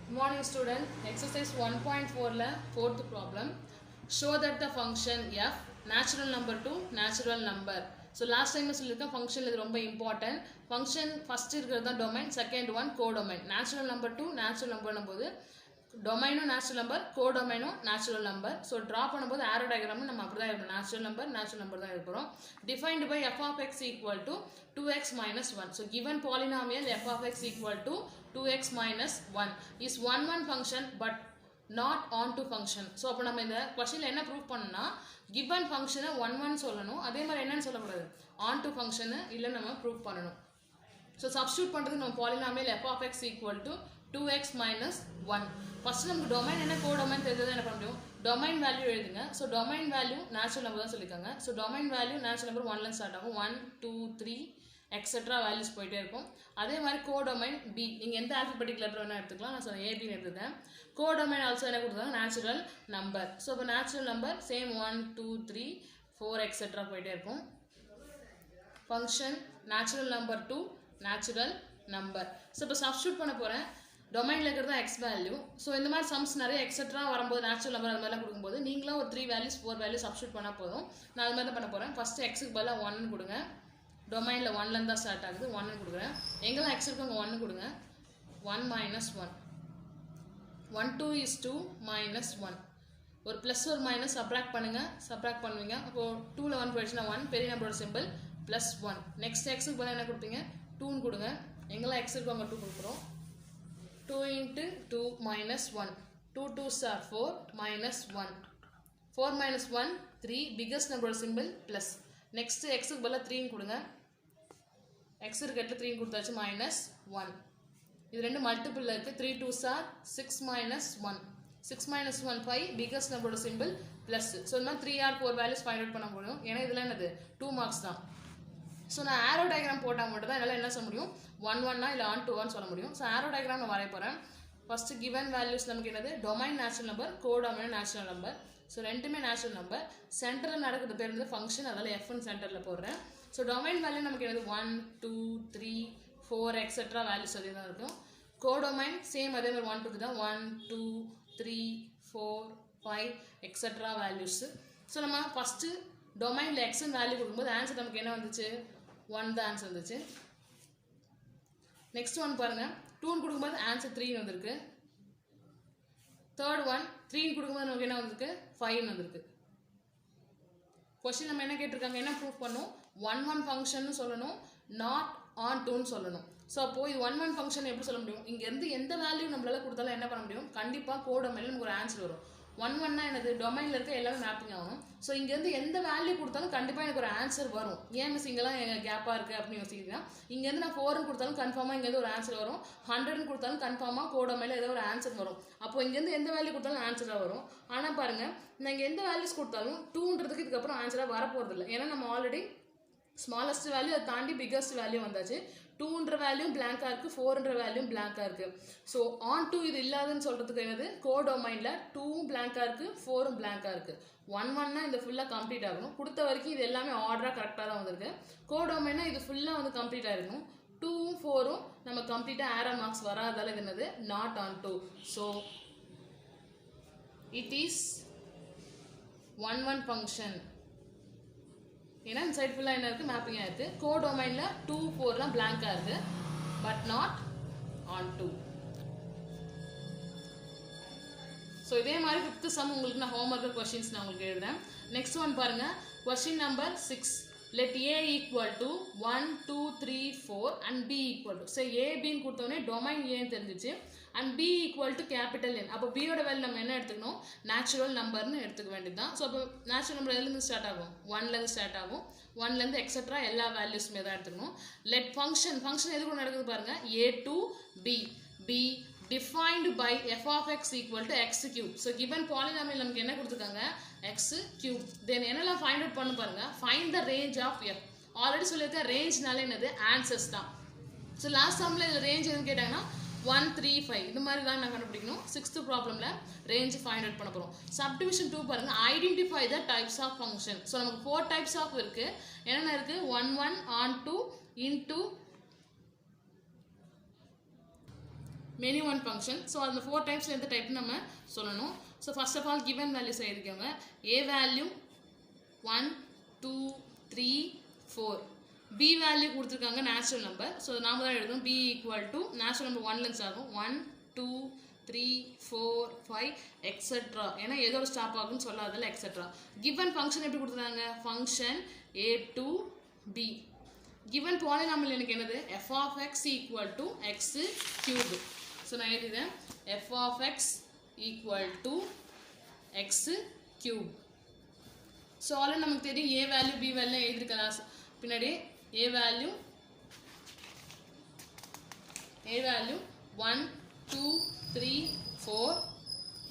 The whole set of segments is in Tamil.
Good morning student. Exercise 1.4 la fourth problem. Show that the function f natural number to natural number. So last time சொல்லிருக்கேன் function இது ரொம்ப important. Function first இருக்கிறது தான் domain, second one codomain. Natural number to natural number போது domain natural number, codomain natural number. So draw பண்ணும்போது arrow diagram நம்ம அப்படிதான் இருக்கும். Natural number தான் எழுதுறோம். Defined by f of x equal to 2x minus 1. So given polynomial f of x equal to 2x minus 1 is one function but not onto function. So அப்போ நம்ம இந்த क्वेश्चनல என்ன ப்ரூவ் பண்ணனும்னா given function 1 சொல்லணும். அதே மாதிரி என்னன்னு சொல்லக்கூடாது onto function இல்ல நம்ம ப்ரூவ் பண்ணனும். So substitute பண்றது நம்ம polynomial f of x equal to 2x minus 1. First நமக்கு domain என்ன codomain தெரிஞ்சது என்ன பண்ண முடியும் domain value எழுதுங்க. So domain value natural number தான் சொல்லிருக்காங்க. So domain value natural number 1 ல ஸ்டார்ட் ஆகும் 1 2 3 etc values போயிட்டே இருக்கும். அதே மாதிரி codomain b நீங்க எந்த alphabetic letter வேணா எடுத்துக்கலாம். நான் சொல்றேன் ab ன்னு எடுத்துட்டேன். Codomain also என்ன கொடுத்தாங்க natural number. So இப்போ natural number same 1 2 3 4 etc போயிட்டே இருக்கும். Function natural number to natural number. So இப்போ substitute பண்ண போறேன். domain ல இருக்கிறது x value. So இந்த மாதிரி sums நிறைய etc வரும்போது natural number அந்த மாதிரிலாம் கொடுக்கும்போது நீங்களா ஒரு 3 values 4 values substitute பண்ணா போதும். நான் அது மாதிரி தான் பண்ண போறேன். First x க்கு பதிலா 1 ன்னு கொடுங்க. domain ல 1 ல இருந்து ஸ்டார்ட் ஆகுது 1 ன்னு கொடுக்குறேன். எங்கலாம் x இருக்கு அங்க 1 ன்னு கொடுங்க. 1 minus 1 1 2 is 2 minus 1 ஒரு plus ஒரு minus subtract பண்ணுங்க subtract பண்ணுவீங்க அப்போ 2 ல 1 போயிடுச்சுனா 1 பெரிய நம்பரோட சிம்பல் plus 1 next x க்கு பதிலா என்ன கொடுப்பீங்க 2 ன்னு கொடுங்க எங்கலாம் x இருக்கு அங்க 2 கொடுக்குறோம் 2 into 2 minus 1 2 2s are 4 minus 1 4 minus 1 3 biggest number symbol plus next x க்கு பதிலா 3 ன்னு கொடுங்க x இருக்கு இடத்துல 3 ன்னு கொடுத்தாச்சு minus 1 இது ரெண்டு மல்டிபிள்ல இருக்கு 3 2s are 6 minus 1 6 minus 1 5 biggest number symbol plus so இந்த மாதிரி 3 or 4 values find out பண்ண முடியும் ஏன்னா இதெல்லாம் என்னது 2 marks தான் So நான் arrow diagram போட்டா மட்டும் தான் என்னால என்ன சொல்ல முடியும் 1 1 னா இல்ல on to 1 சொல்ல முடியும் So arrow diagram நான் வரைய போறேன் First given values நமக்கு என்னது domain natural number codomain natural number So ரெண்டுமே natural number சென்டர்ல நடக்குது பேர் வந்து function அதனால f ன்னு சென்டர்ல போடுறேன் So domain value நமக்கு என்னது 1 2 3 4 etc values அதே தான் இருக்கும் codomain same அதே மாதிரி 1 2 தான் 1 2 3 4 5 etc values So நம்ம first domain ல x ன் வேல்யூ கொடுக்கும்போது ஆன்சர் நமக்கு என்ன வந்துச்சு 1 தான் ஆன்சர் வந்துச்சு நெக்ஸ்ட் ஒன் பாருங்க 2 ன்னு கொடுக்கும்போது ஆன்சர் 3 ன்னு வந்திருக்கு தேர்ட் ஒன் 3 ன்னு கொடுக்கும்போது நமக்கு என்ன வந்திருக்கு 5 ன்னு வந்திருக்கு क्वेश्चन நம்ம என்ன கேட்டிருக்காங்க என்ன ப்ரூஃப் பண்ணனும் 1 1 ஃபங்க்ஷன் னு சொல்லணும் not on 2 ன்னு சொல்லணும் சோ அப்போ இது 1 1 ஃபங்க்ஷன் எப்படி சொல்ல முடியும் இங்க இருந்து எந்த வேல்யூ நம்மளால கொடுத்தாலும் என்ன பண்ண முடியும் கண்டிப்பா கோடோமைன்ல நமக்கு ஒரு ஆன்சர் வரும் 1 1 னா என்னது டொமைன்ல இருக்க எல்லாமே மேப்பிங் ஆகும் சோ இங்க இருந்து எந்த வேல்யூ கொடுத்தாலும் கண்டிப்பா எனக்கு ஒரு ஆன்சர் வரும் ஏன் மிஸ் இங்கலாம் கேப்பா இருக்கு அப்படி யோசிக்கிறீங்க இங்க இருந்து நான் 4 ன்னு கொடுத்தாலும் கன்ஃபார்மா இங்க இருந்து ஒரு ஆன்சர் வரும் 100 ன்னு கொடுத்தாலும் கன்ஃபார்மா கோடோமைன்ல ஏதோ ஒரு ஆன்சர் வரும் அப்போ இங்க இருந்து எந்த வேல்யூ கொடுத்தாலும் ஆன்சரா வரும் ஆனா பாருங்க நான் இங்க எந்த வேல்யூஸ் கொடுத்தாலும் 2 ன்றதுக்கு இதுக்கு அப்புறம் ஆன்சரா வர போறது இல்ல ஏன்னா நம்ம ஆல்ரெடி smallest value அதை தாண்டி biggest value வந்தாச்சு 2 ன்ற வேல்யூ blank இருக்கு 4 ன்ற வேல்யூ blank இருக்கு சோ on to இது இல்லாதன்னு சொல்றதுக்கு என்னது கோடோமைன்ல 2 blank இருக்கு 4 blank இருக்கு 1 1 னா இந்த ஃபுல்லா கம்ப்ளீட் ஆகணும் கொடுத்த வரைக்கும் இது எல்லாமே ஆர்டரா கரெக்ட்டா தான் வந்திருக்கு கோடோமைன்னா இது ஃபுல்லா வந்து கம்ப்ளீட் ஆயிருக்கும் 2 4 நம்ம கம்ப்ளீட்டா arrow marks வராததால இது என்னது not on to so it is 1 1 function ஏன்னா இன்சைட் ஃபுல்லா என்ன இருக்கு மேப்பிங் ஆயிருக்கு கோடோமைன்ல 2 4 லாம் blank-ஆ இருக்கு பட் நாட் on 2 சோ இதே மாதிரி 5th சம் உங்களுக்கு நான் ஹோம்வொர்க் क्वेश्चंस நான் உங்களுக்கு எழுதுறேன் நெக்ஸ்ட் ஒன் பாருங்க question number 6 let a equal to 1 2 3 4 and b equal to so a b ன்னு கொடுத்தோனே டொமைன் a ன்னு தெரிஞ்சிச்சு and b equal to capital N அப்ப b யோட வேல்யூ நம்ம என்ன எடுத்துக்கணும் நேச்சுரல் நம்பர்னு எடுத்துக்க வேண்டியதுதான் சோ அப்ப நேச்சுரல் நம்பர் எதுல இருந்து ஸ்டார்ட் ஆகும் 1 ல இருந்து ஸ்டார்ட் ஆகும் 1 ல இருந்து எக்ஸெட்ரா எல்லா வேல்யூஸ்மே தான் எடுத்துக்கணும் let function எதுக்கு நடக்குது பாருங்க a to b b defined by f of x equal to x cube so given polynomial நமக்கு என்ன கொடுத்திருக்காங்க x cube then என்னலாம் find out பண்ணு பாருங்க find the range of f already சொல்லிருக்க ரேஞ்ச்னால என்னது ஆன்சர்ஸ் தான் so லாஸ்ட் சம்ல இந்த ரேஞ்ச் எதுன்னு கேட்டாங்கன்னா 1 3 5 இந்த மாதிரி தான் நான் கண்டுபிடிக்கணும் 6th ப்ராப்ளம்ல ரேஞ்ச் ஃபைண்ட் அவுட் பண்ண போறோம் சப்டிவிஷன் 2 பாருங்க identify the types of function so நமக்கு 4 டைப்ஸ் ஆஃப் இருக்கு என்னென்ன இருக்கு 1 1 on 2 into many one function. So அந்த 4 டைப்ஸில் எந்த டைப்னு நம்ம சொல்லணும். So first of all given values எழுதிக்கோங்க. A value 1 2 3 4. பி வேல்யூ கொடுத்துருக்காங்க நேச்சுரல் நம்பர். ஸோ நாம தான் எழுதணும். B equal to natural number 1லேருந்து ஆகும் 1 2 3 4 5 எக்ஸெட்ரா. ஏன்னா எதோட ஸ்டாப் ஆகும்னு சொல்லாதில்ல எக்ஸெட்ரா. கிவன் ஃபங்க்ஷன் எப்படி கொடுத்துருக்காங்க? Function a to b. Given polynomial எனக்கு என்னது? f of x equal to X cube. So நான் எழுதினேன் f of x equal to X cube. So already நமக்கு தெரியும் a வேல்யூ b வேல்யூ எழுதிருக்கலாம் பின்னாடி. a value 1 2 3 4.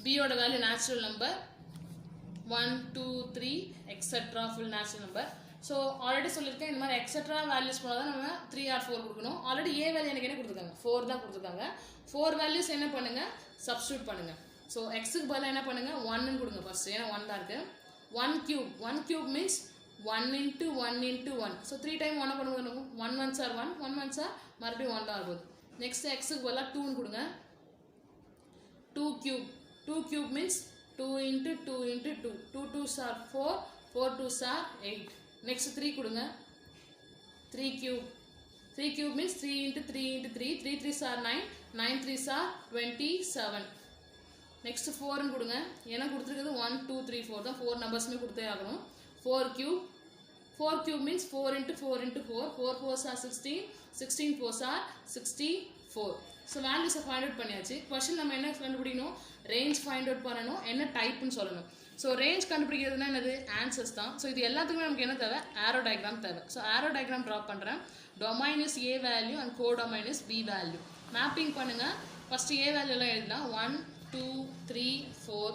b ஓட value natural number 1 2 3 etcetera full natural number. So already சொல்லியிருக்கேன் இந்த மாதிரி எக்ஸெட்ரா வேல்யூஸ் போனால் தான் நம்ம 3 or 4 கொடுக்கணும். ஆல்ரெடி ஏ வேல்யூ எனக்கு என்ன கொடுத்துருக்காங்க? 4 தான் கொடுத்துருக்காங்க. 4 வேல்யூஸ் என்ன பண்ணுங்க? சப்ஸ்டியூட் பண்ணுங்க. ஸோ எக்ஸுக்கு பதிலாக என்ன பண்ணுங்க? 1ன்னு கொடுங்க ஃபர்ஸ்ட். ஏன்னா 1 தான் இருக்கு. 1 cube means 1 into 1 into 1. So 3 time 1 பண்ணும்போது 1 1s are 1 1 1s are மறுபடியும் 1 தான் ஆகுது. நெக்ஸ்ட் எக்ஸுக்கு பதிலாக 2ன்னு கொடுங்க. 2 cube means 2 into 2 into 2. 2 2s are 4 4 2s are 8. Next 3 கொடுங்க. 3 cube means 3 into 3 into 3. 3 3s are 9 9 3s are 27. Next 4 கொடுங்க. ஏன்னா கொடுத்துருக்கிறது 1 2 3 4 தான். 4 நம்பர்ஸுமே கொடுத்தே ஆகணும். 4 cube means 4 into 4 into 4. 4 4s are 16 16 4s are 64. So வேல்யூஸை ஃபைண்ட் அவுட் பண்ணியாச்சு. கொஸ்டின் நம்ம என்ன கண்டுபிடிக்கணும்? ரேஞ்ச் ஃபைண்ட் அவுட் பண்ணணும். என்ன டைப்னு சொல்லணும். ஸோ ரேஞ்ச் கண்டுபிடிக்கிறதுனா என்னது? ஆன்சர்ஸ் தான். ஸோ இது எல்லாத்துக்குமே நமக்கு என்ன தேவை? ஆரோ டயக்ராம் தேவை. ஸோ ஆரோ டயக்ராம் ட்ரா பண்ணுறேன். Domain is A value and codomain is B value. Mapping பண்ணுங்கள். ஃபஸ்ட்டு ஏ வேல்யூலாம் எழுதலாம். 1 2 3 4.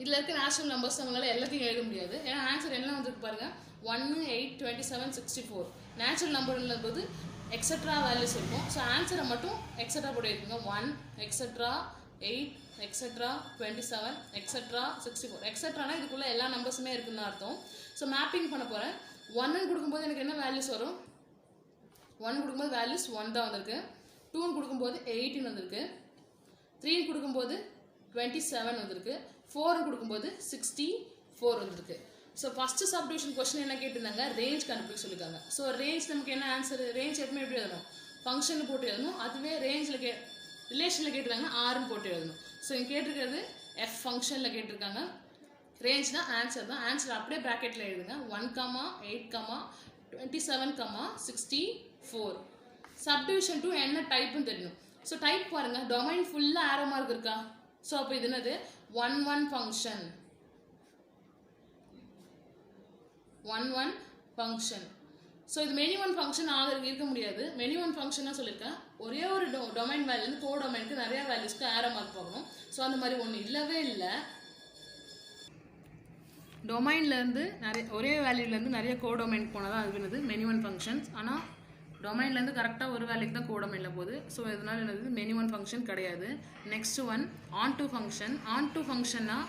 இதில் இருக்க நேச்சுரல் நம்பர்ஸ் நம்மளால் எல்லாத்தையும் எழுத முடியாது. ஏன்னா ஆன்சர் என்ன வந்துருக்கு பாருங்கள். 1 8 27 64. நேச்சுரல் நம்பர்ன்னும் போது எக்ஸெட்ரா வேல்யூஸ் இருக்கும். ஸோ ஆன்சரை மட்டும் எக்ஸெட்ரா போட்டு இருக்குங்க. 1 எக்ஸெட்ரா 8 எக்ஸெட்ரா 27 எக்ஸெட்ரா 64. எக்ஸெட்ரானா இதுக்குள்ளே எல்லா நம்பர்ஸுமே இருக்குன்னு அர்த்தம். ஸோ மேப்பிங் பண்ண போகிறேன். 1ன்னு கொடுக்கும்போது எனக்கு என்ன வேல்யூஸ் வரும்? 1 கொடுக்கும்போது வேல்யூஸ் 1 தான் வந்திருக்கு. 2ன்னு கொடுக்கும்போது 18 வந்திருக்கு. 3ன்னு கொடுக்கும்போது 27 வந்திருக்கு. 4ன்னு கொடுக்கும்போது 64 வந்திருக்கு. ஸோ ஃபஸ்ட்டு சப்டிவிஷன் கொஸ்டின் என்ன கேட்டிருந்தாங்க? ரேஞ்ச் கண்டுபிடிக்க சொல்லியிருக்காங்க. ஸோ ரேஞ்ச் நமக்கு என்ன ஆன்சர்? ரேஞ்ச் எப்பவுமே எப்படி எழுதணும்? ஃபங்க்ஷன் போட்டு எழுதணும். அதுவே ரேஞ்சில் ரிலேஷனில் கேட்டிருக்காங்க ஆர்ன்னு போட்டு எழுதணும். ஸோ இங்கே கேட்டிருக்கிறது எஃப் ஃபங்க்ஷனில் கேட்டிருக்காங்க. ரேஞ்ச்னா ஆன்சர் தான். ஆன்சர் அப்படியே ப்ராக்கெட்டில் எழுதுங்க. 1 8 27 64. சப்டிவிஷன் 2 என்ன டைப்புன்னு தெரியணும். ஸோ டைப் பாருங்கள். டொமைன் ஃபுல்லாக ஆரோ மார்க் இருக்கா? ஸோ அப்போ இது என்னது? 1 ஃபங்க்ஷன். 1 ஃபங்க்ஷன். ஸோ இது மெனி ஒன் ஃபங்க்ஷன் இருக்க முடியாது. மெனி ஒன் ஃபங்க்ஷனாக சொல்லியிருக்கேன். ஒரே ஒரு டொமைன் வேல்யூலேருந்து கோ டொமைனுக்கு நிறையா வேல்யூஸ்க்கு ஆரோ மார்க் பார்க்கணும். ஸோ அந்த மாதிரி ஒன்று இல்லவே இல்லை. டொமைன்லேருந்து ஒரே வேல்யூலேருந்து நிறைய கோ டொமைனுக்கு போனால் தான் அது என்னது? Many one functions. ஆனால் டொமைன்லேருந்து கரெக்டாக ஒரு வேல்யூக்கு தான் கோ டொமைனில் போகுது. ஸோ இதனால் என்னது? மெனி ஒன் ஃபங்க்ஷன் கிடையாது. Next one on to function. On to ஃபங்க்ஷன்னா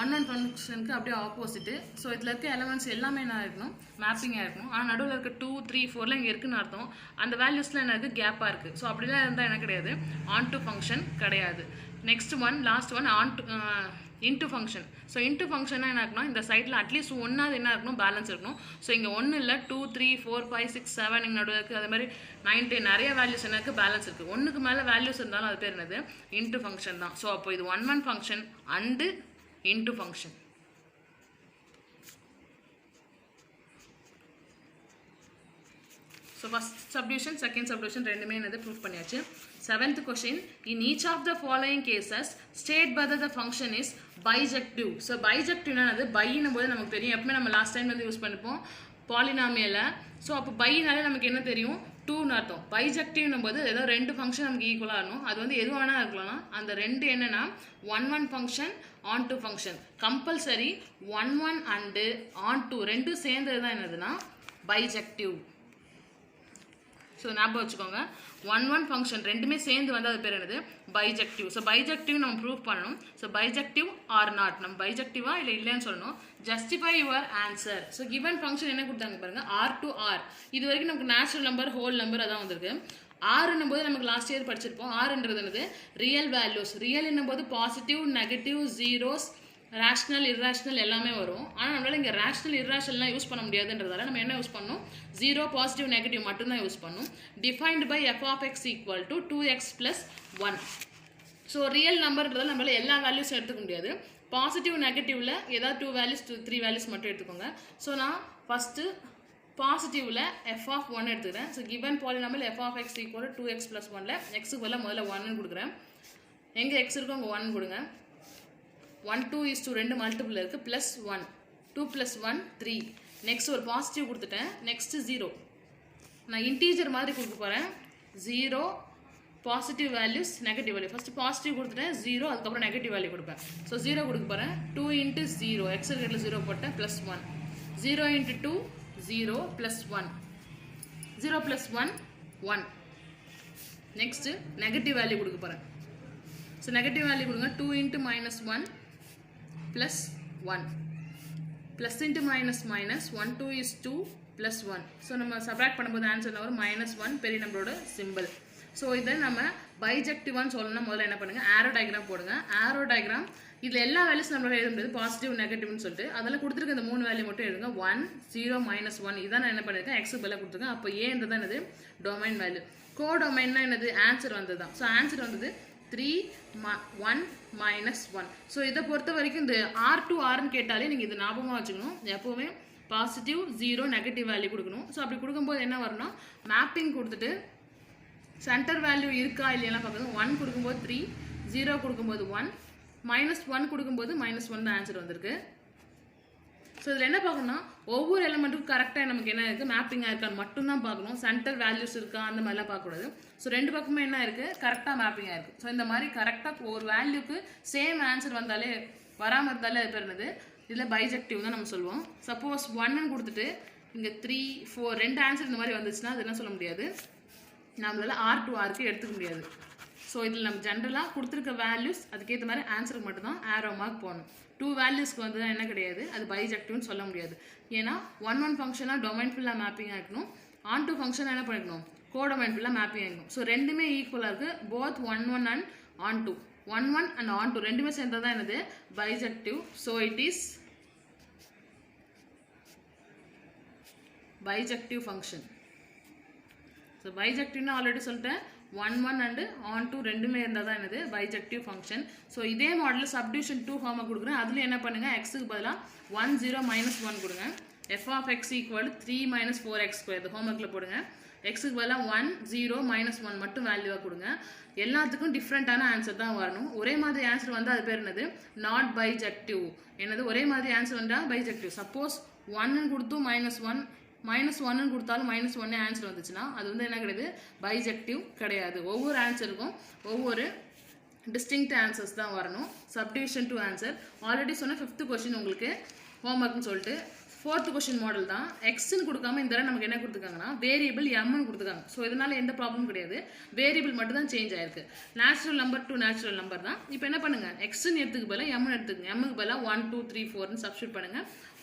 1 ஃபங்க்ஷனுக்கு அப்படியே ஆப்போசிட்டு. ஸோ இதில் இருக்க எலமெண்ட்ஸ் எல்லாமே என்ன இருக்கணும்? மேப்பிங்காக இருக்கணும். ஆனால் நடுவில் இருக்க 2 3 4லாம் இங்கே இருக்குன்னு அர்த்தம். அந்த வேல்யூஸில் என்ன இருக்குது? கேப்பாக இருக்குது. ஸோ அப்படிலாம் இருந்தால் என்ன கிடையாது? ஆன் டு ஃபங்க்ஷன் கிடையாது. Next one last one on to into function. So into ஃபங்க்ஷனாக என்ன இருக்கணும்? இந்த சைடில் அட்லீஸ்ட் ஒன்றாவது என்ன இருக்கணும்? பேலன்ஸ் இருக்கணும். ஸோ இங்கே 1 இல்லை 2 3 4 5 6 7 இங்கே நடுவில் இருக்குது. அதே மாதிரி 9 10 நிறைய வேல்யூஸ் என்ன இருக்குது? பேலன்ஸ் இருக்குது. 1க்கு மேலே வேல்யூஸ் இருந்தாலும் அது பேர் என்னது? இன்ட்டு ஃபங்க்ஷன் தான். ஸோ அப்போ இது 1 function and into function. So first subdivision second subdivision ரெண்டுமே என்னது? ப்ரூஃப் பண்ணியாச்சு. 7th question. In each of the following cases, state whether the function is bijective. So bijective என்னது? பையினும் போது நமக்கு தெரியும். எப்பவுமே நம்ம லாஸ்ட் டைம் வந்து யூஸ் பண்ணிப்போம் பாலினாமியலை. ஸோ அப்போ பையினாலே நமக்கு என்ன தெரியும்? 2ன்னு அர்த்தம். பைஜெக்டிவ்னும் போது ஏதோ 2 ஃபங்க்ஷன் நமக்கு ஈக்குவலாக இருக்கணும். அது வந்து எது வேணால் இருக்கலாம். அந்த 2 என்னென்னா 1 function on to function. Compulsory 1 and on to ரெண்டும் சேர்ந்தது தான் என்னதுன்னா பைஜெக்டிவ். ஸோ ஞாபகம் வச்சுக்கோங்க. 1 ஃபங்க்ஷன் ரெண்டுமே சேர்ந்து வந்து அது பேர் என்னது? பைஜெக்டிவ். ஸோ பைஜெக்டிவ் நம்ம ப்ரூவ் பண்ணணும். ஸோ பைஜெக்டிவ் ஆர் நாட், நம்ம பைஜெக்டிவா இல்லை இல்லைன்னு சொல்லணும். Justify your answer. So given function என்ன கொடுத்தாங்க பாருங்க? R to R. இது வரைக்கும் நமக்கு நேச்சுரல் நம்பர் ஹோல் நம்பர் அதான் வந்திருக்கு. ஆறுன்னும்போது நமக்கு லாஸ்ட் இயர் படிச்சிருப்போம். ஆறுன்றது என்னது ரியல் வேல்யூஸ். ரியல் என்னும்போது positive, negative, zeros, rational, irrational எல்லாமே வரும். ஆனால் நம்மளால் இங்கே ரேஷ்னல், இர்ரேஷ்னல்லாம் யூஸ் பண்ண முடியாதுன்றதால நம்ம என்ன யூஸ் பண்ணணும், ஜீரோ, பாசிட்டிவ், நெகட்டிவ் மட்டும்தான் யூஸ் பண்ணணும். Defined by F of X equal to 2x + 1. So real நம்பர்ன்றதால நம்மளால் எல்லா வேல்யூஸும் எடுத்துக்க முடியாது. பாசிட்டிவ், நெகட்டிவில் ஏதாவது 2 வேல்யூஸ் 3 வேல்யூஸ் மட்டும் எடுத்துக்கோங்க. ஸோ நான் ஃபஸ்ட்டு பாசிட்டிவில் எஃப் ஆஃப் 1 எடுத்துக்கிறேன். So given polynomial F of X equal 2x + 1ல் எக்ஸுக்கு பதிலாக முதல்ல 1ன்னு கொடுக்குறேன். எங்கே எக்ஸ் இருக்கோ அங்கே 1 கொடுங்க. 1 2 2 மல்டிபிள் இருக்குது +1 2 + 1 3. நெக்ஸ்ட் ஒரு பாசிட்டிவ் கொடுத்துட்டேன். நெக்ஸ்ட்டு 0. நான் இன்டீஜர் மாதிரி கொடுக்க போகிறேன். 0 positive values, negative value. First positive கொடுத்துட்டேன் 0, அதுக்கப்புறம் நெகட்டிவ் வேல்யூ கொடுப்பேன். ஸோ 0 கொடுக்க போகிறேன். 2 × 0 எக்ஸ் இருக்கிற 0 போட்டேன் +1. 0 × 2 0 +1. 0 + 1 1. நெக்ஸ்ட்டு நெகட்டிவ் வேல்யூ கொடுக்க போகிறேன். ஸோ நெகட்டிவ் வேல்யூ கொடுங்க. 2 × -1 +1. Plus into minus minus 1 2 is 2 +1. So நம்ம சப்ராக்ட் பண்ணும்போது ஆன்சர் வரும் -1 பெரிய நம்பரோட சிம்பிள். ஸோ இதை நம்ம பைஜெக்டிவான்னு சொல்லணும்னா முதல்ல என்ன பண்ணுங்கள், ஆரோ டயக்ராம் போடுங்க. ஆரோ டயக்ராம் இதில் எல்லா வேல்யூஸ் நம்மளால் எழுத முடியாது, பாசிட்டிவ் நெகட்டிவ்னு சொல்லிட்டு. அதெல்லாம் கொடுத்துருக்க இந்த 3 வேல்யூ மட்டும் எழுதுங்க. 1 0 -1 இதான் நான் என்ன பண்ணியிருக்கேன், எக்ஸுக்கு பதிலாக கொடுத்துருக்கேன். அப்போ ஏன்றது என்னது டொமைன் வேல்யூ. கோடொமைன்னா என்னது ஆன்சர் வந்தது தான். ஸோ ஆன்சர் வந்தது 3 1 -1. ஸோ இதை பொறுத்த வரைக்கும் இந்த R2 Rன்னு கேட்டாலே நீங்கள் இது ஞாபகமாக வச்சுக்கணும். எப்போவுமே பாசிட்டிவ் 0 நெகட்டிவ் வேல்யூ கொடுக்கணும். ஸோ அப்படி கொடுக்கும்போது என்ன வரும்னா மேப்பிங் கொடுத்துட்டு சென்டர் வேல்யூ இருக்கா இல்லையெல்லாம் பார்க்கணும். 1 கொடுக்கும்போது 3, 0 கொடுக்கும்போது 1, -1 கொடுக்கும்போது -1 தான் ஆன்சர் வந்திருக்கு. ஸோ இதில் என்ன பார்க்கணும்னா ஒவ்வொரு எலிமெண்ட்டுக்கும் கரெக்டாக நமக்கு என்ன இருக்குது, மேப்பிங்காக இருக்கான்னு மட்டும்தான் பார்க்கணும். சென்டர் வேல்யூஸ் இருக்கா அந்த மாதிரிலாம் பார்க்கக்கூடாது. ஸோ 2 பக்கமே என்ன இருக்குது, கரெக்டாக மேப்பிங்காக இருக்குது. ஸோ இந்த மாதிரி கரெக்டாக ஒரு வேல்யூக்கு சேம் ஆன்சர் வந்தாலே, வராமல் இருந்தாலே அது பேர் என்னது, இதில் பைஜெக்டிவ் தான் நம்ம சொல்லுவோம். சப்போஸ் 1ன்னு கொடுத்துட்டு இங்கே 3 4 2 ஆன்சர் இந்த மாதிரி வந்துச்சுன்னா அது என்ன சொல்ல முடியாது, நம்மளால் R2 Rக்கு எடுத்துக்க முடியாது. ஸோ இதில் நம்ம ஜென்ரலாக கொடுத்துருக்க வேல்யூஸ் அதுக்கேற்ற மாதிரி ஆன்சருக்கு மட்டும்தான் ஆரோ மார்க் போகணும். 2 வேல்யூஸ்க்கு வந்து என்ன கிடையாது, அது பைஜெக்டிவ்னு சொல்ல முடியாது. ஏன்னா 1 ஃபங்க்ஷனாக டொமைன் ஃபுல்லாக மேப்பிங்காக இருக்கணும், on2 ஃபங்க்ஷனாக என்ன பண்ணிக்கணும், கோடொமைன் ஃபுல்லாக மேப்பிங் ஆகிக்கணும். ஸோ ரெண்டுமே ஈக்குவலாக இருக்குது. Both 1 and on2, 1 and on2 ரெண்டுமே சேர்ந்தது தான் என்னது bijective. So it is bijective function. So பைஜெக்டிவ்னு ஆல்ரெடி சொல்லிட்டேன். 1 அண்ட் on2 ரெண்டுமே இருந்தால் தான் என்னது பைஜெக்டிவ் ஃபங்க்ஷன். ஸோ இதே மாடலில் சப்டிவிஷன் 2 ஃபார்மாக கொடுக்குறேன். அதில் என்ன பண்ணுங்கள், எக்ஸுக்கு பதிலாக 1 0 -1 கொடுங்க. F of X equal 3 - 4x². இது ஹோம்ஒர்க்கில் போடுங்க. எக்ஸுக்கு பதிலாக 1 0 -1 மட்டும் வேல்யூவாக கொடுங்க. எல்லாத்துக்கும் டிஃப்ரெண்ட்டான ஆன்சர் தான் வரணும். ஒரே மாதிரி ஆன்சர் வந்தால் அது பேர் என்னது, நாட் பைஜெக்டிவ். என்னது ஒரே மாதிரி ஆன்சர் வந்தால் பைஜெக்டிவ். சப்போஸ் 1ன்னு கொடுத்தும் -1 கொடுத்தாலும் -1 ஆன்சர் வந்துச்சுன்னா அது வந்து என்ன கிடையாது, பைஜெக்டிவ் கிடையாது. ஒவ்வொரு ஆன்சருக்கும் ஒவ்வொரு டிஸ்டிங்க்ட் ஆன்சர்ஸ் தான் வரணும். சப்டிவிஷன் 2 ஆன்சர் ஆல்ரெடி சொன்ன 5th கொஸ்டின் உங்களுக்கு ஹோம்ஒர்க்னு சொல்லிட்டு 4th கொஸ்டின் மாடல் தான். எக்ஸ்ன்னு கொடுக்காம இந்த தடவை நமக்கு என்ன கொடுத்துருக்காங்கன்னா வேரியபிள் எம்னு கொடுத்துருக்காங்க. ஸோ இதனால எந்த ப்ராப்ளமும் கிடையாது, வேரியபிள் மட்டும் தான் சேஞ்ச் ஆயிருக்கு. Natural number to natural number தான். இப்போ என்ன பண்ணுங்க, எக்ஸ்ன்னு எடுத்துக்கு பதிலாக எம்னு எடுத்துக்கங்க. எம்முக்கு பதிலாக 1 2 3 4ன்னு சப்ஸ்டியூட் பண்ணுங்க.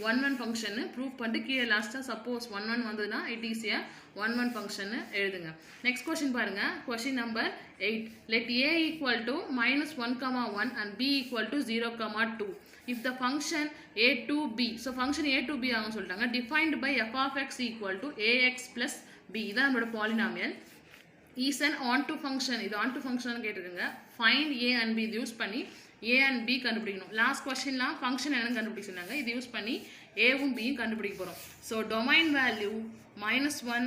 1 ஃபங்க்ஷன் ப்ரூவ் பண்ணிட்டு கீழே லாஸ்ட்டாக சப்போஸ் 1 வந்ததுன்னா இட் இஸ் ஏ 1 ஃபங்க்ஷன் எழுதுங்க. நெக்ஸ்ட் கொஸ்டின் பாருங்க, question number 8. Let a equal to -1, 1 and b equal to 0, 2. If the function a to b, so function a to b ஆகும் சொல்லிட்டாங்க. defined by f of x equal to ax plus b, இதான் நம்மளோட polynomial. is an onto function. இது onto function கேட்டிருக்குங்க. find a and b, இது யூஸ் பண்ணி a and b கண்டுபிடிக்கணும். லாஸ்ட் கொஸ்டின்லாம் ஃபங்க்ஷன் என்னன்னு கண்டுபிடிக்க சொன்னாங்க. இது யூஸ் பண்ணி ஏவும் பியும் கண்டுபிடிக்க போகிறோம். So domain value -1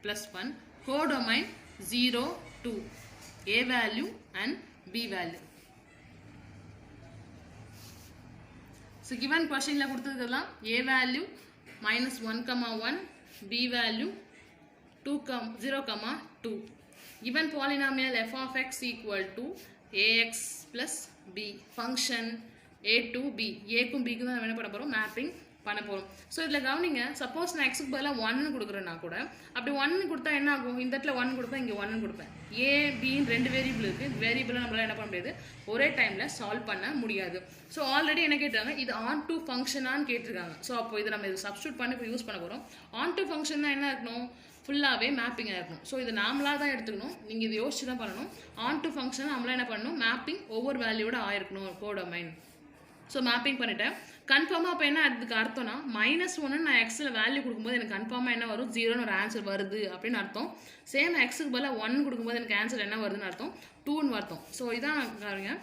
+1, codomain 0 2, a value and b value. So given கொஸ்டினில் கொடுத்ததுக்கெல்லாம் a value -1, 1, b value 0, 2. Given polynomial f of x equal to ax plus b. Function a to b, ஏக்கும் பிக்கும் தான் நம்ம என்ன பண்ண போகிறோம், மேப்பிங் பண்ண போகிறோம். ஸோ இதில் கவனிங்க, சப்போஸ் நான் எக்ஸுக்கு பதிலாக 1 கொடுக்குறேன்னா கூட அப்படி 1 கொடுத்தா என்ன ஆகும், இந்த இடத்துல 1 கொடுப்பேன், இங்கே 1 கொடுப்பேன். ஏ பின்னு 2 வேரியபிள் இருக்குது. இந்த வேரியபிளை நம்மளால் என்ன பண்ண முடியாது, ஒரே டைமில் சால்வ் பண்ண முடியாது. ஸோ ஆல்ரெடி என்ன கேட்டாங்க, இது on2 ஃபங்க்ஷனான்னு கேட்டிருக்காங்க. ஸோ அப்போ இதை நம்ம இது சப்ஸ்டியூட் பண்ணி இப்போ யூஸ் பண்ண போகிறோம். on2 ஃபங்க்ஷன்னா என்ன இருக்கணும், ஃபுல்லாகவே மேப்பிங் ஆகிருக்கணும். ஸோ இது நாமளாக தான் எடுத்துக்கணும், நீங்கள் இது யோசிச்சு தான் பண்ணணும். ஆன் டு ஃபங்க்ஷன் நம்மளாம் என்ன பண்ணணும், மேப்பிங் ஒவ்வொரு வேல்யூவோட ஆயிருக்கணும் கோடொமைன். ஸோ மேப்பிங் பண்ணிட்டேன். கன்ஃபார்மாக இப்போ என்ன அதுக்கு அர்த்தம்னா -1 நான் எக்ஸில் வேல்யூ கொடுக்கும்போது எனக்கு கன்ஃபார்மாக என்ன வரும், 0ன்னு ஒரு ஆன்சர் வருது அப்படின்னு அர்த்தம். சேம் எக்ஸுக்கு பதிலாக 1 கொடுக்கும்போது எனக்கு ஆன்சர் என்ன வருதுன்னு அர்த்தம், 2ன்னு அர்த்தம். ஸோ இதான் பாருங்க,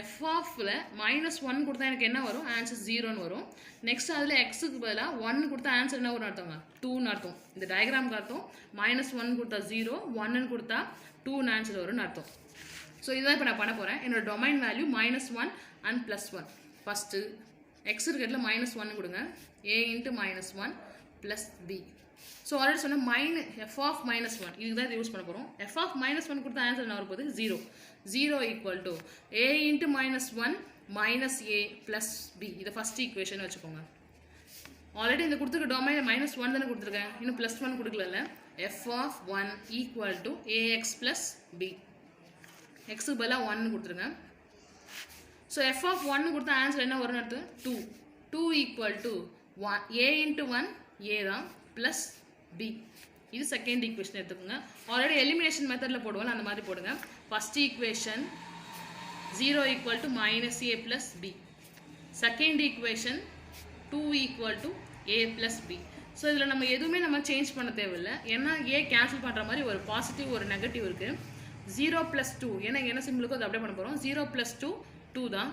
f(-1) கொடுத்தா எனக்கு என்ன வரும், ஆன்சர் 0ன்னு வரும். நெக்ஸ்ட் அதில் எக்ஸுக்கு பதிலாக 1 கொடுத்தா ஆன்சர் என்ன வரும் அர்த்தங்க, 2ன்னு அர்த்தம். இந்த டயக்ராமுக்கு அர்த்தம் -1 கொடுத்தா 0, 1ன்னு கொடுத்தா 2ன்னு ஆன்சர் வரும்னு அர்த்தம். ஸோ இதுதான் இப்போ நான் பண்ண போகிறேன். என்னோட domain value -1 and +1. First X இருக்கிறதுல -1 கொடுங்க, a × -1 + b. ஸோ ஆல்ரெடி சொன்ன f(-1) இதுக்கு தான் யூஸ் பண்ண போகிறோம். f(-1) கொடுத்த ஆன்சர் என்ன வரப்போகுது, 0. 0 = a × -1 - a + b. இதை ஃபஸ்ட் ஈக்குவேஷன் வச்சுக்கோங்க. ஆல்ரெடி இந்த கொடுத்துருக்க டொமைன் -1 தானே கொடுத்துருக்கேன், இன்னும் +1 கொடுக்கல. f(1) = ax + b. எக்ஸுக்கு பதிலாக 1 கொடுத்துருங்க. ஸோ f(1) கொடுத்த ஆன்சர் என்ன வரும்னு அடுத்து 2. 2 = a × 1 a தான் ப்ளஸ் b. இது செகண்ட் ஈக்குவேஷன் எடுத்துக்கோங்க. ஆல்ரெடி எலிமினேஷன் மெத்தடில் போடுவோம், அந்த மாதிரி போடுங்க. First equation 0 = -a + b. Second equation 2 = a + b. So இதில் நம்ம எதுவுமே நம்ம சேஞ்ச் பண்ண தேவையில்லை, ஏன்னா a கேன்சல் பண்ணுற மாதிரி ஒரு பாசிட்டிவ் ஒரு நெகட்டிவ் இருக்குது. 0 + 2 ஏன்னா என்ன சிம்பிளுக்கோ அதை அப்படியே பண்ண போகிறோம். 0 + 2 2 தான்,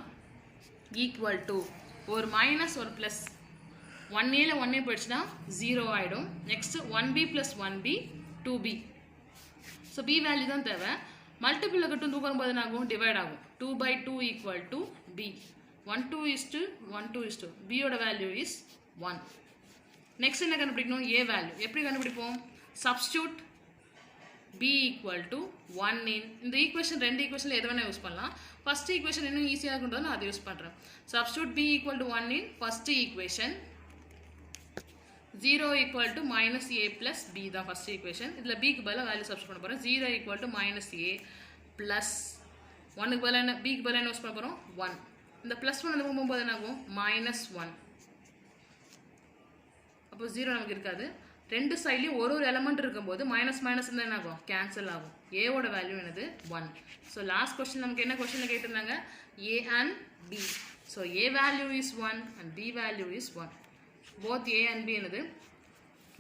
ஈக்குவல் டு ஒரு மைனஸ் ஒரு ப்ளஸ், 1a 1a போயிடுச்சுன்னா 0 ஆகிடும். Next 1b + 1b 2b. So b value தான் தேவை. மல்டிபிள் இருக்கட்டும் தூக்கும் போது என்ன ஆகும், டிவைட் ஆகும். 2/2 = b. 1/2 b ஓட வேல்யூ இஸ் 1. நெக்ஸ்ட் என்ன கண்டுபிடிக்கணும், a வேல்யூ. எப்படி கண்டுபிடிப்போம், சப்ஸ்டியூட் b = 1 in இந்த ஈக்குவேஷன் ரெண்டு ஈக்குவேஷனில் எது வேணால் யூஸ் பண்ணலாம். ஃபர்ஸ்ட் ஈக்குவேஷன் இன்னும் ஈஸியாக இருக்குன்றது நான் அதை யூஸ் பண்ணுறேன். Substitute b = 1 in first equation. 0 = -a + b தான் ஃபர்ஸ்ட் ஈக்குவேஷன். இதில் bக்கு பதிலாக வேல்யூ சப்ஸ்டியூட் பண்ண போகிறேன். 0 = -a ப்ளஸ் 1க்கு பதிலாக என்ன, bக்கு பதிலாக என்ன யூஸ் பண்ண போகிறோம், 1. இந்த +1 அந்த போகும்போது என்ன ஆகும், -1. அப்போ 0 நமக்கு இருக்காது. ரெண்டு சைட்லையும் ஒரு எலமெண்ட் இருக்கும்போது மைனஸ் இருந்தால் என்ன ஆகும், கேன்சல் ஆகும். ஏவோட வேல்யூ என்னது, 1. ஸோ லாஸ்ட் கொஸ்டின் நமக்கு என்ன கொஸ்டினில் கேட்டிருந்தாங்க, a and b. So a value is 1 and b value is 1. Both a and b என்னது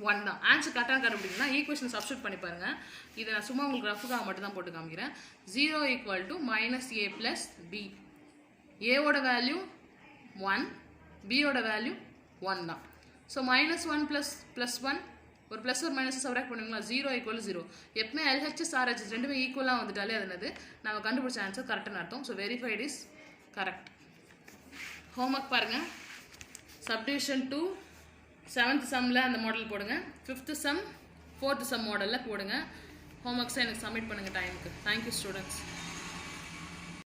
1 தான். ஆன்சர் கரெக்டாக கண்டுபிடிக்கணும்னா ஈக்குவேஷன் சப்ஸ்டியூட் பண்ணி பாருங்கள். இதை நான் சும்மா உங்களுக்கு ரஃபுக்காக மட்டும் தான் போட்டு காமிக்கிறேன். 0 = -a + b. ஏவோட வேல்யூ 1, பியோட வேல்யூ 1 தான். ஸோ -1 + +1 ஒரு ப்ளஸ் ஒரு மைனஸ் சப்ராக்ட் பண்ணுங்களா, 0 = 0. எப்பவுமே LHS RHS ரெண்டுமே ஈக்குவலாக வந்துட்டாலே அது என்னது, நம்ம கண்டுபிடிச்ச ஆன்சர் கரெக்டுன்னு அர்த்தம். So verified is correct. Homework பாருங்கள். சப்டிவிஷன் 2 7th சம்மில் அந்த மாடல் போடுங்க. 5th சம் 4th சம் மாடலில் போடுங்க. ஹோம்ஒர்க்ஸை எனக்கு சப்மிட் பண்ணுங்கள் டைமுக்கு. Thank you students.